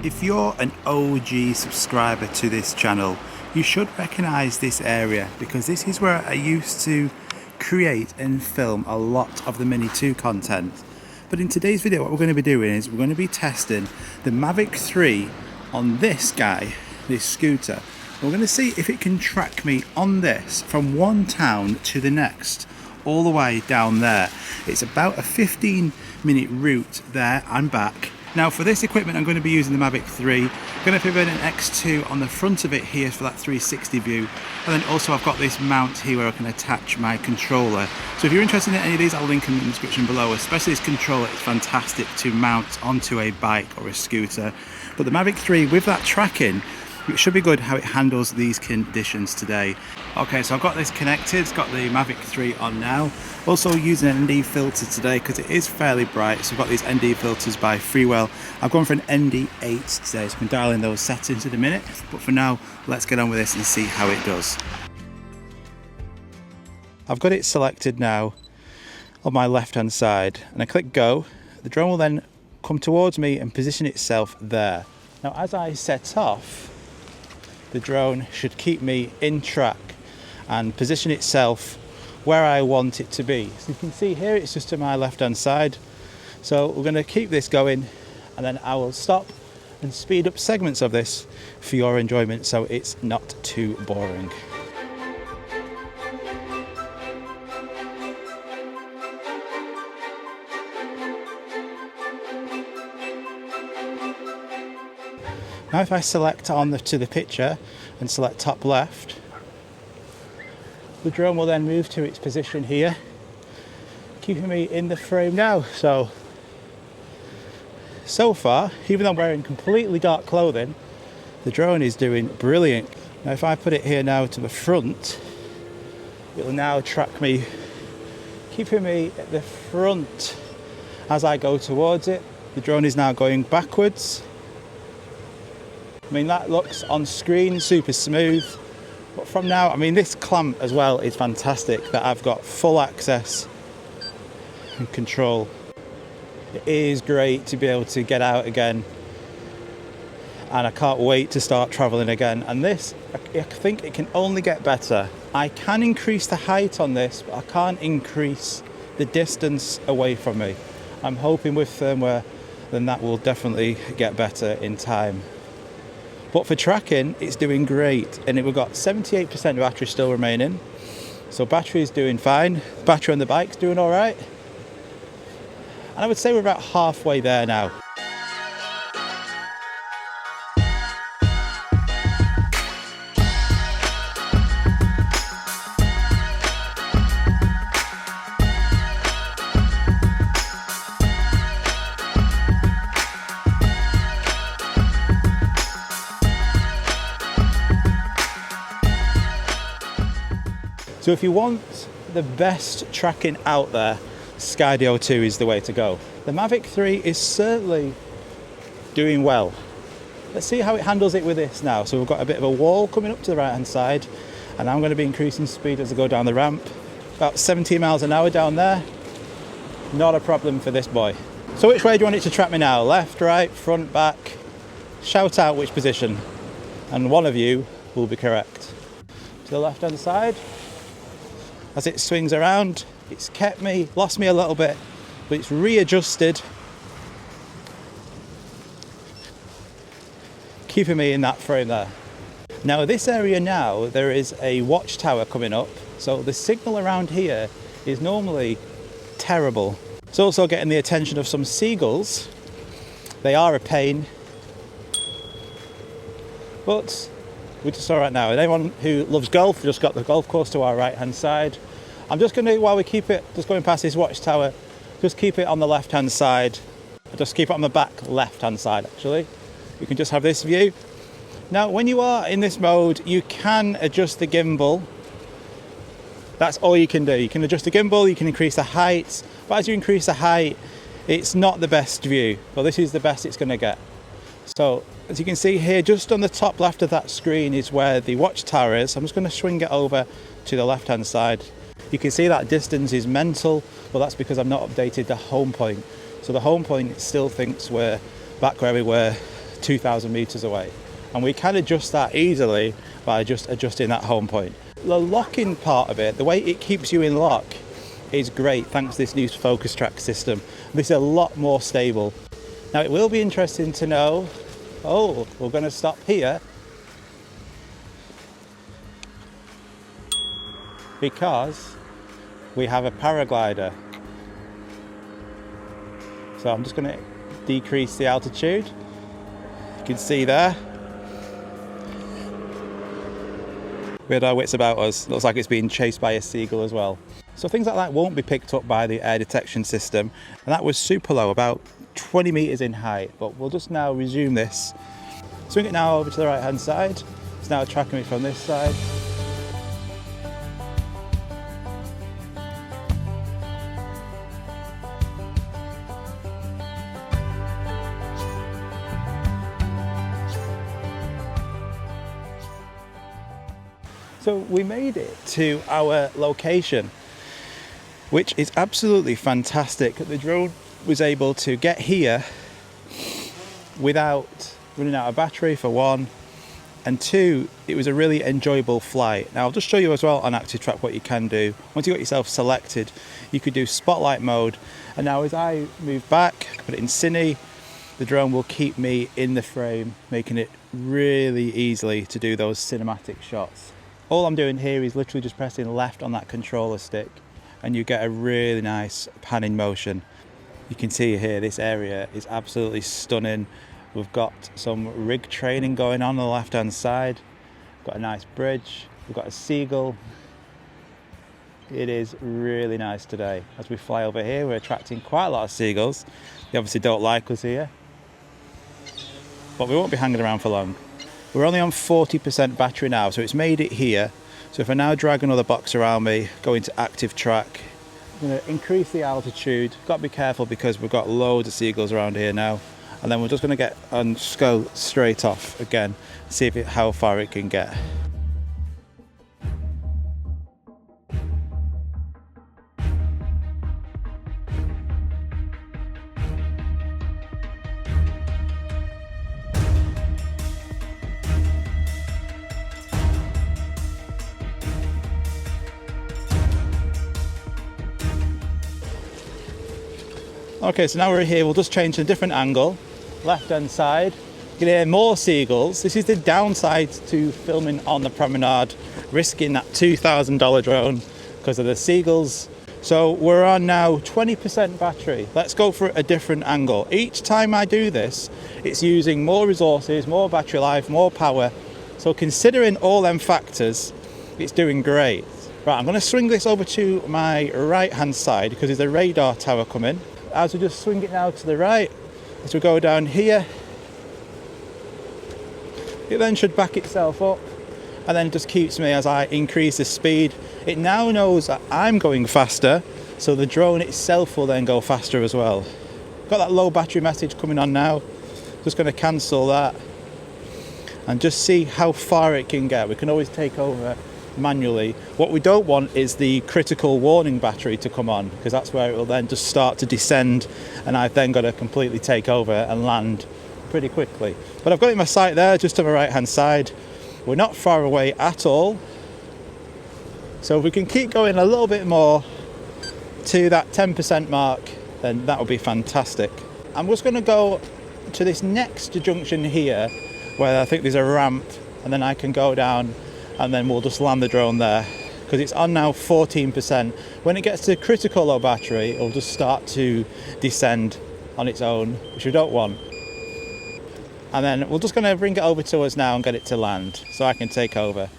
If you're an OG subscriber to this channel, you should recognise this area because this is where I used to create and film a lot of the Mini 2 content. But in today's video, what we're going to be doing is we're going to be testing the Mavic 3 on this guy, this scooter. We're going to see if it can track me on this from one town to the next, all the way down there. It's about a 15-minute route there and back. Now for this equipment I'm going to be using the Mavic 3. I'm going to put an X2 on the front of it here for that 360 view, and then also I've got this mount here where I can attach my controller. So if you're interested in any of these, I'll link them in the description below. Especially this controller, it's fantastic to mount onto a bike or a scooter. But the Mavic 3 with that tracking, it should be good how it handles these conditions today. Okay, so I've got this connected, it's got the Mavic 3 on now. Also using an ND filter today because it is fairly bright, so I've got these ND filters by Freewell. I've gone for an ND8 today, so I can dial in those settings in a minute. But for now, let's get on with this and see how it does. I've got it selected now on my left hand side, and I click go. The drone will then come towards me and position itself there. Now as I set off, the drone should keep me in track and position itself where I want it to be. So you can see here it's just to my left hand side. So we're going to keep this going, and then I will stop and speed up segments of this for your enjoyment so it's not too boring. Now if I select on to the picture and select top left, the drone will then move to its position here, keeping me in the frame now. So far, even though I'm wearing completely dark clothing, the drone is doing brilliant. Now if I put it here now to the front, it will now track me, keeping me at the front as I go towards it. The drone is now going backwards. I mean, that looks on screen super smooth, but from now, I mean, this clamp as well is fantastic that I've got full access and control. It is great to be able to get out again, and I can't wait to start traveling again. And this, I think it can only get better. I can increase the height on this, but I can't increase the distance away from me. I'm hoping with firmware, then that will definitely get better in time. But for tracking, it's doing great, and we've got 78% battery still remaining. So battery is doing fine. Battery on the bike's doing all right. And I would say we're about halfway there now. So if you want the best tracking out there, Skydio 2 is the way to go. The Mavic 3 is certainly doing well. Let's see how it handles it with this now. So we've got a bit of a wall coming up to the right hand side, and I'm going to be increasing speed as I go down the ramp. About 17 miles an hour down there. Not a problem for this boy. So which way do you want it to track me now? Left, right, front, back? Shout out which position, and one of you will be correct. To the left hand side. As it swings around, it's lost me a little bit, but it's readjusted, keeping me in that frame there. Now this area now, there is a watchtower coming up, so the signal around here is normally terrible. It's also getting the attention of some seagulls. They are a pain, but we're just all right now. And anyone who loves golf, just got the golf course to our right hand side. I'm just going to, while we keep it, just going past this watchtower, just keep it on the left hand side. Just keep it on the back left hand side actually. You can just have this view. Now when you are in this mode, you can adjust the gimbal. That's all you can do. You can adjust the gimbal, you can increase the height, but as you increase the height, it's not the best view. Well, this is the best it's going to get. So as you can see here, just on the top left of that screen is where the watchtower is. I'm just going to swing it over to the left hand side. You can see that distance is mental, but that's because I've not updated the home point. So the home point still thinks we're back where we were 2,000 meters away. And we can adjust that easily by just adjusting that home point. The locking part of it, the way it keeps you in lock, is great thanks to this new focus track system. This is a lot more stable. Now it will be interesting to know, oh, we're going to stop here because we have a paraglider. So I'm just going to decrease the altitude. You can see there. We had our wits about us. Looks like it's being chased by a seagull as well. So things like that won't be picked up by the air detection system. And that was super low, about 20 meters in height. But we'll just now resume this. Swing it now over to the right hand side. It's now tracking me from this side. So we made it to our location, which is absolutely fantastic. The drone was able to get here without running out of battery, for one, and two, it was a really enjoyable flight. Now I'll just show you as well on Active Track what you can do. Once you got yourself selected, you could do spotlight mode, and now as I move back, put it in Cine, the drone will keep me in the frame, making it really easily to do those cinematic shots. All I'm doing here is literally just pressing left on that controller stick and you get a really nice panning motion. You can see here this area is absolutely stunning. We've got some rig training going on the left hand side. We've got a nice bridge, we've got a seagull. It is really nice today. As we fly over here, we're attracting quite a lot of seagulls. They obviously don't like us here, but we won't be hanging around for long. We're only on 40% battery now, so it's made it here. So if I now drag another box around me, go into Active Track, I'm going to increase the altitude. Got to be careful because we've got loads of seagulls around here now. And then we're just going to get and just go straight off again, see if how far it can get. Okay, so now we're here, we'll just change to a different angle. Left hand side, you can hear more seagulls. This is the downside to filming on the promenade, risking that $2,000 drone because of the seagulls. So we're on now 20% battery. Let's go for a different angle. Each time I do this, it's using more resources, more battery life, more power. So considering all them factors, it's doing great. Right, I'm gonna swing this over to my right hand side because there's a radar tower coming. As we just swing it now to the right, as we go down here, it then should back itself up and then just keeps me as I increase the speed. It now knows that I'm going faster, so the drone itself will then go faster as well. Got that low battery message coming on now. Just going to cancel that and just see how far it can get. We can always take over manually. What we don't want is the critical warning battery to come on, because that's where it will then just start to descend and I've then got to completely take over and land pretty quickly. But I've got it in my sight there, just to my right hand side. We're not far away at all, so if we can keep going a little bit more to that 10% mark, then that would be fantastic. I'm just going to go to this next junction here where I think there's a ramp, and then I can go down and then we'll just land the drone there, because it's on now 14%. When it gets to critical low battery, it'll just start to descend on its own, which we don't want. And then we're just going to bring it over to us now and get it to land so I can take over.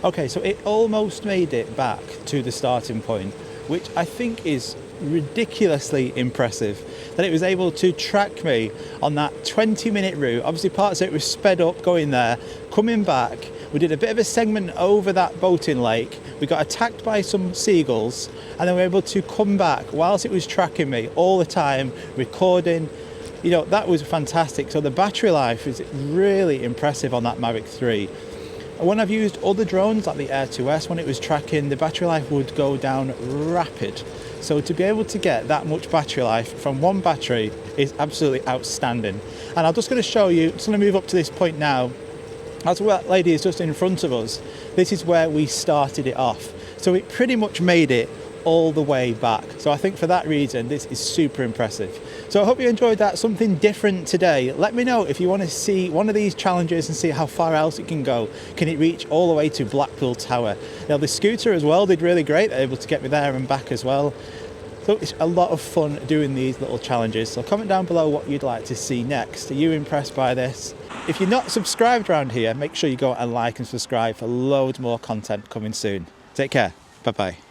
Okay, so it almost made it back to the starting point, which I think is ridiculously impressive, that it was able to track me on that 20-minute route. Obviously parts of it was sped up going there, coming back. We did a bit of a segment over that boating lake. We got attacked by some seagulls, and then we were able to come back whilst it was tracking me all the time, recording. You know, that was fantastic. So the battery life is really impressive on that Mavic 3. When I've used other drones like the Air 2S, when it was tracking, the battery life would go down rapid. So to be able to get that much battery life from one battery is absolutely outstanding. And I'm just going to show you, just going to move up to this point now. As that lady is just in front of us, this is where we started it off. So it pretty much made it all the way back. So I think for that reason, this is super impressive. So I hope you enjoyed that, something different today. Let me know if you want to see one of these challenges and see how far else it can go. Can it reach all the way to Blackpool Tower? Now the scooter as well did really great. They're able to get me there and back as well. So it's a lot of fun doing these little challenges. So comment down below what you'd like to see next. Are you impressed by this? If you're not subscribed around here, make sure you go and like and subscribe for loads more content coming soon. Take care. Bye bye.